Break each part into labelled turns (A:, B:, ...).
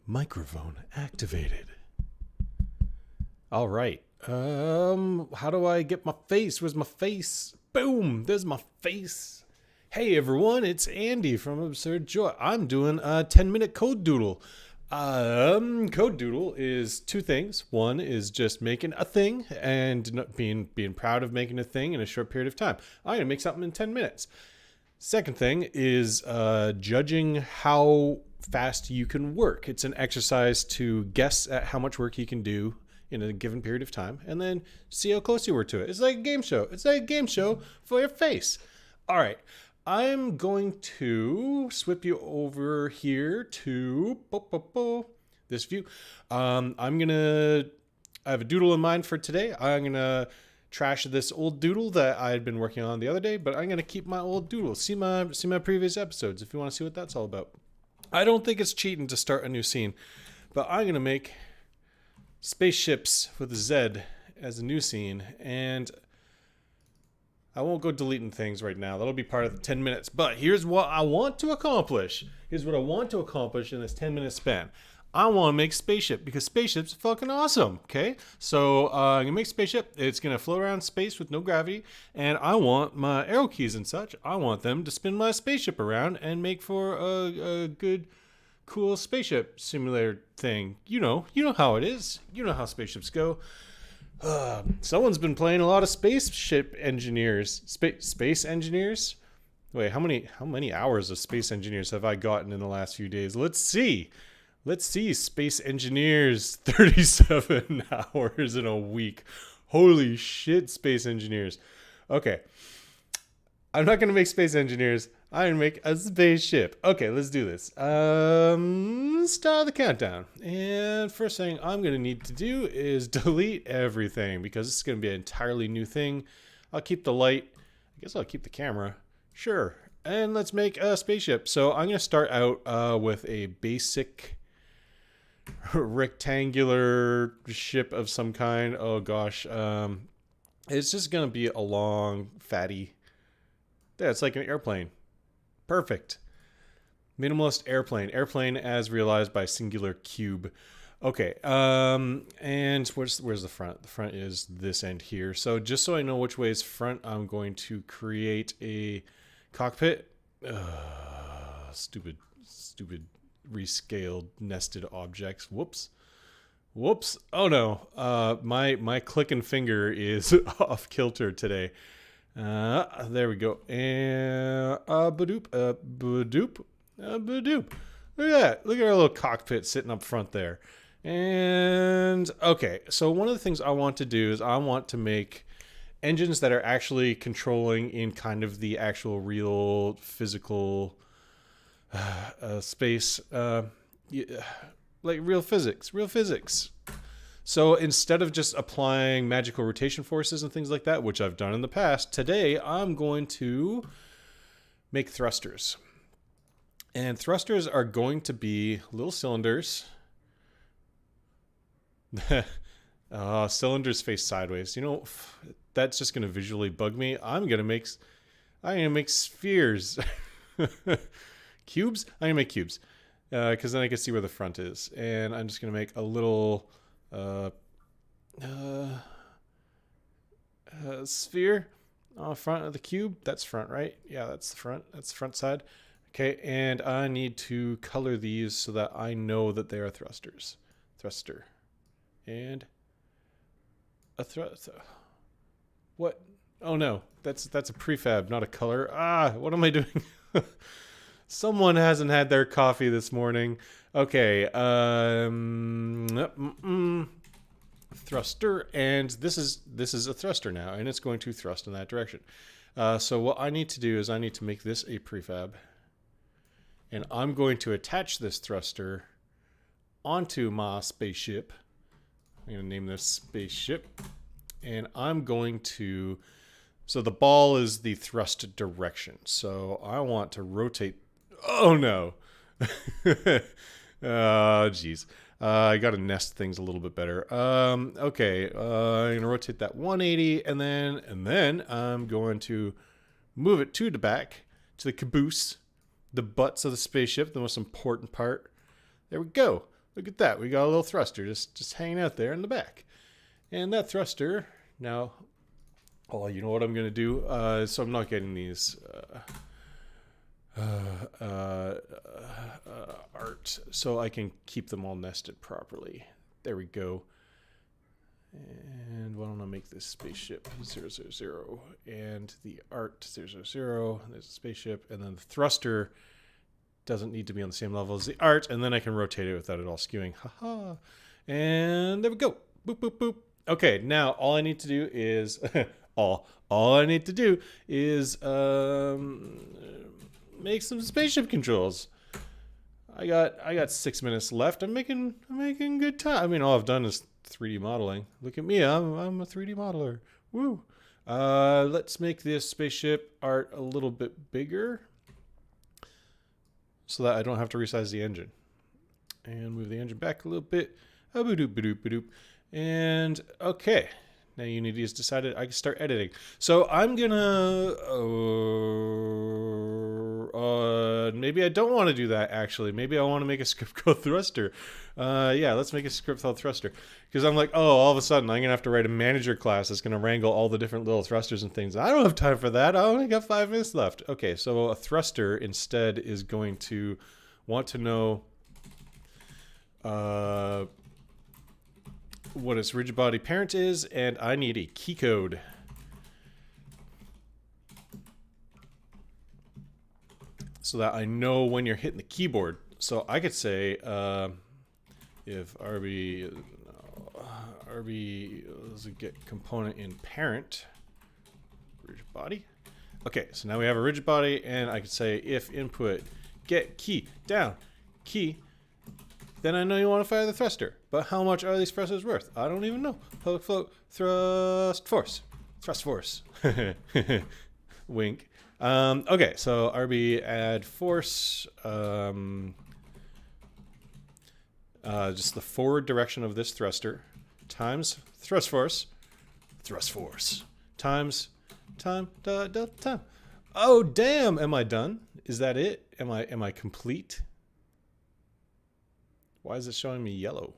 A: Microphone activated. All right. How do I get my face? Where's my face? Boom! There's my face. Hey everyone, it's Andy from Absurd Joy. I'm doing a 10-minute code doodle. Code doodle is two things. One is just making a thing and being proud of making a thing in a short period of time. I'm gonna make something in 10 minutes. Second thing is judging how fast you can work. It's an exercise to guess at how much work you can do in a given period of time and then see how close you were to it. It's like a game show. It's like a game show for your face. All right. I'm going to swip you over here to this view. I have a doodle in mind for today. I'm going to trash this old doodle that I had been working on the other day, but I'm going to keep my old doodle. See my previous episodes if you want to see what that's all about. I don't think it's cheating to start a new scene, but I'm going to make spaceships with a Z as a new scene, and I won't go deleting things right now. That'll be part of the 10 minutes. But here's what I want to accomplish. Here's what I want to accomplish in this 10-minute span. I want to make spaceship because spaceships are fucking awesome. Okay, so I'm gonna make spaceship. It's gonna float around space with no gravity, and I want my arrow keys and such. I want them to spin my spaceship around and make for a good, cool spaceship simulator thing. You know how it is. You know how spaceships go. Someone's been playing a lot of spaceship engineers. Space engineers? Wait, how many hours of space engineers have I gotten in the last few days? Let's see, space engineers, 37 hours in a week. Holy shit, space engineers. Okay. I'm not going to make space engineers. I'm going to make a spaceship. Okay, let's do this. Start the countdown. And first thing I'm going to need to do is delete everything because this is going to be an entirely new thing. I'll keep the light. I guess I'll keep the camera. Sure. And let's make a spaceship. So I'm going to start out with a basic rectangular ship of some kind. Oh gosh. It's just going to be a long, fatty. Yeah, it's like an airplane. Perfect. Minimalist airplane. Airplane as realized by singular cube. Okay. And where's the front? The front is this end here. So just so I know which way is front, I'm going to create a cockpit. Stupid rescaled nested objects. Whoops. Oh no. My clicking finger is off kilter today. There we go. And badoop. Badoop. Look at that. Look at our little cockpit sitting up front there. And okay, so one of the things I want to do is I want to make engines that are actually controlling in kind of the actual real physical space, like real physics. So instead of just applying magical rotation forces and things like that, which I've done in the past, today I'm going to make thrusters. And thrusters are going to be little cylinders. Cylinders face sideways. You know, that's just going to visually bug me. I'm going to make spheres. Cubes? I'm going to make cubes. Because then I can see where the front is. And I'm just going to make a little sphere on front of the cube. That's front, right? Yeah, that's the front. That's the front side. Okay, and I need to color these so that I know that they are thrusters. Thruster. And a what? Oh no, that's a prefab, not a color. What am I doing? Someone hasn't had their coffee this morning. Okay, thruster, and this is a thruster now, and it's going to thrust in that direction. So what I need to do is I need to make this a prefab, and I'm going to attach this thruster onto my spaceship. I'm going to name this spaceship, and I'm going to. So the ball is the thrust direction. So I want to rotate. Oh no. Oh geez. I got to nest things a little bit better. Okay. I'm going to rotate that 180 and then I'm going to move it to the back, to the caboose, the butts of the spaceship, the most important part. There we go. Look at that. We got a little thruster just hanging out there in the back. And that thruster, now, oh, you know what I'm going to do? So I'm not getting these art, so I can keep them all nested properly. There we go. And why don't I make this spaceship 000 and the art 000. There's a spaceship, and then the thruster doesn't need to be on the same level as the art, and then I can rotate it without it all skewing. Haha. And there we go. Boop, boop, boop. Okay, now all I need to do is all I need to do is make some spaceship controls. I got 6 minutes left. I'm making good time. I mean, all I've done is 3D modeling. Look at me. I'm a 3D modeler. Woo. Let's make this spaceship art a little bit bigger so that I don't have to resize the engine. And move the engine back a little bit. And okay. Now Unity has decided I can start editing. So I'm gonna maybe I don't want to do that actually. Maybe I want to make a script called thruster. Yeah, let's make a script called thruster. Because I'm like, oh, all of a sudden I'm gonna have to write a manager class that's gonna wrangle all the different little thrusters and things. I don't have time for that. I only got 5 minutes left. Okay, so a thruster instead is going to want to know what its rigid body parent is, and I need a key code. So that I know when you're hitting the keyboard. So I could say if RB does it get component in parent rigid body. Okay, so now we have a rigid body, and I could say if input get key down key, then I know you want to fire the thruster. But how much are these thrusters worth? I don't even know. Public float thrust force. Thrust force. Wink. Okay, so RB add force. Just the forward direction of this thruster times thrust force. Thrust force. Times time. Time. Oh damn! Am I done? Is that it? Am I complete? Why is it showing me yellow?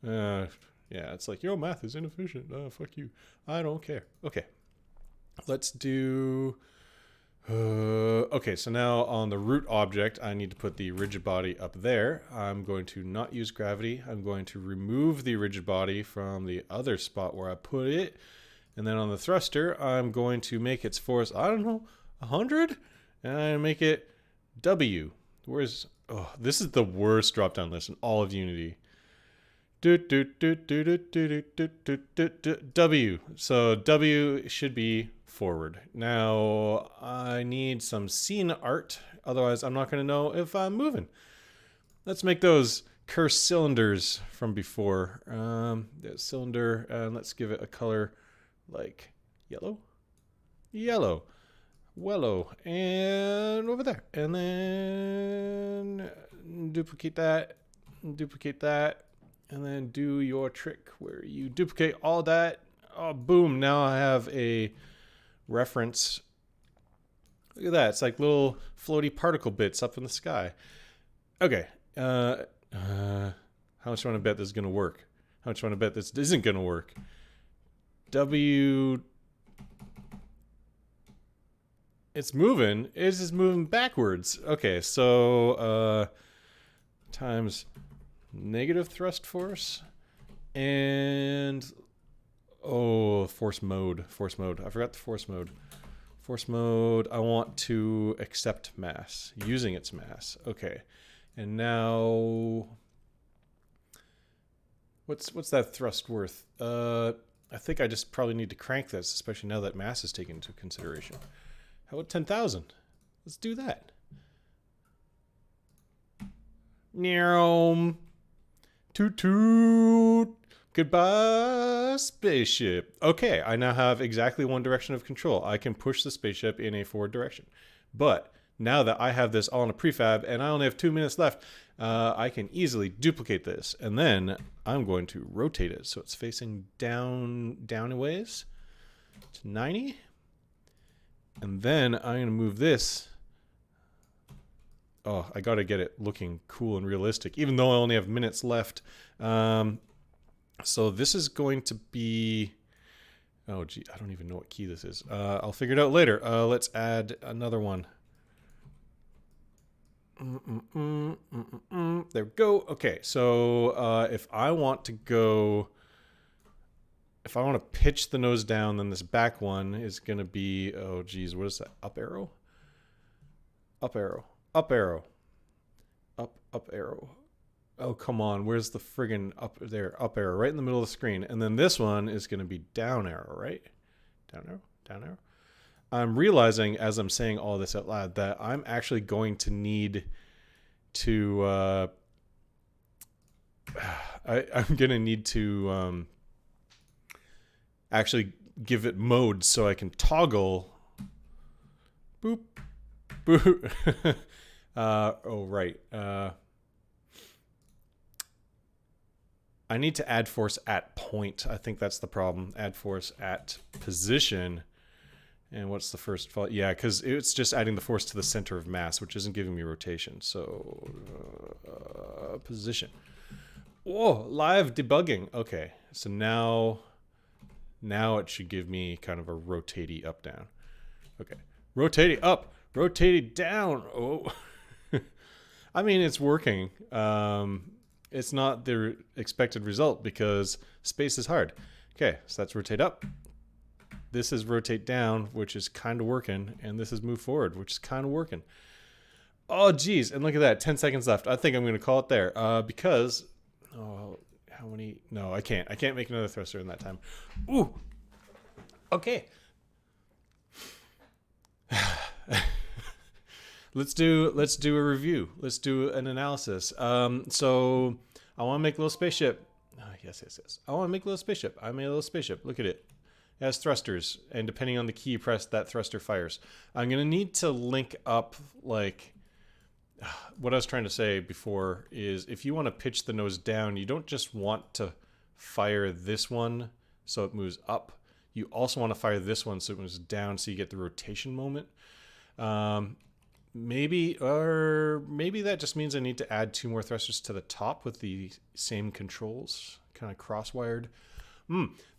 A: Yeah, it's like, yo, math is inefficient. Fuck you. I don't care. Okay. Let's do... okay, so now on the root object, I need to put the rigid body up there. I'm going to not use gravity. I'm going to remove the rigid body from the other spot where I put it. And then on the thruster, I'm going to make its force, I don't know, 100? And I make it W. Where's... Oh, this is the worst drop-down list in all of Unity. W. So W should be forward. Now I need some scene art, otherwise I'm not going to know if I'm moving. Let's make those cursed cylinders from before. The cylinder, and let's give it a color like yellow. Yellow. Wello, and over there, and then duplicate that, and then do your trick where you duplicate all that. Oh, boom, now I have a reference. Look at that, it's like little floaty particle bits up in the sky. Okay, how much do you want to bet this is going to work? How much do you want to bet this isn't going to work? W... It's moving. It's just moving backwards. Okay, so times negative thrust force and force mode. Force mode. I forgot the force mode. Force mode. I want to accept mass using its mass. Okay, and now what's that thrust worth? I think I just probably need to crank this, especially now that mass is taken into consideration. How about 10,000? Let's do that. Meow. Toot toot. Goodbye, spaceship. Okay, I now have exactly one direction of control. I can push the spaceship in a forward direction. But now that I have this all in a prefab and I only have 2 minutes left, I can easily duplicate this. And then I'm going to rotate it so it's facing down a ways to 90. And then I'm going to move this Oh, I got to get it looking cool and realistic, even though I only have minutes left. So this is going to be... Oh, gee, I don't even know what key this is. I'll figure it out later. Let's add another one. There we go. Okay, so if I want to go... If I want to pitch the nose down, then this back one is going to be... Oh, geez, what is that? Up arrow? Up arrow. Up arrow. Up arrow. Oh, come on. Where's the friggin' up there? Up arrow, right in the middle of the screen. And then this one is going to be down arrow, right? Down arrow, down arrow. I'm realizing as I'm saying all this out loud that I'm actually going to need to... I'm going to need to actually give it modes so I can toggle... Boop. Boop. Oh, right. I need to add force at point. I think that's the problem. Add force at position. And what's the first fault? Yeah, because it's just adding the force to the center of mass, which isn't giving me rotation. So, position. Whoa, live debugging. Okay, so now it should give me kind of a rotatey up down. Okay, rotatey up, rotatey down. Oh, I mean, it's working. It's not the expected result because space is hard. Okay, so that's rotate up. This is rotate down, which is kind of working. And this is move forward, which is kind of working. Oh, geez. And look at that. 10 seconds left. I think I'm going to call it there because... Oh, how many? No, I can't. I can't make another thruster in that time. Ooh. Okay. Let's do a review. Let's do an analysis. So I want to make a little spaceship. Yes. I want to make a little spaceship. I made a little spaceship. Look at it. It has thrusters, and depending on the key you press, that thruster fires. I'm gonna need to link up like what I was trying to say before is if you want to pitch the nose down, you don't just want to fire this one so it moves up. You also want to fire this one so it moves down so you get the rotation moment. Maybe that just means I need to add 2 more thrusters to the top with the same controls, kind of cross-wired.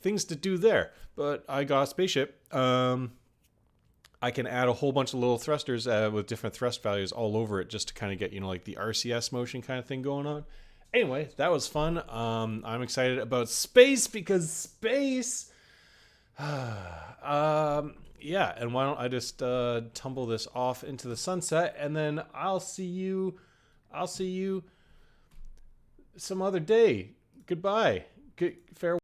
A: Things to do there. But I got a spaceship. I can add a whole bunch of little thrusters with different thrust values all over it just to kind of get, like the RCS motion kind of thing going on. Anyway, that was fun. I'm excited about space because space... yeah, and why don't I just tumble this off into the sunset, and then I'll see you some other day. Goodbye. Farewell.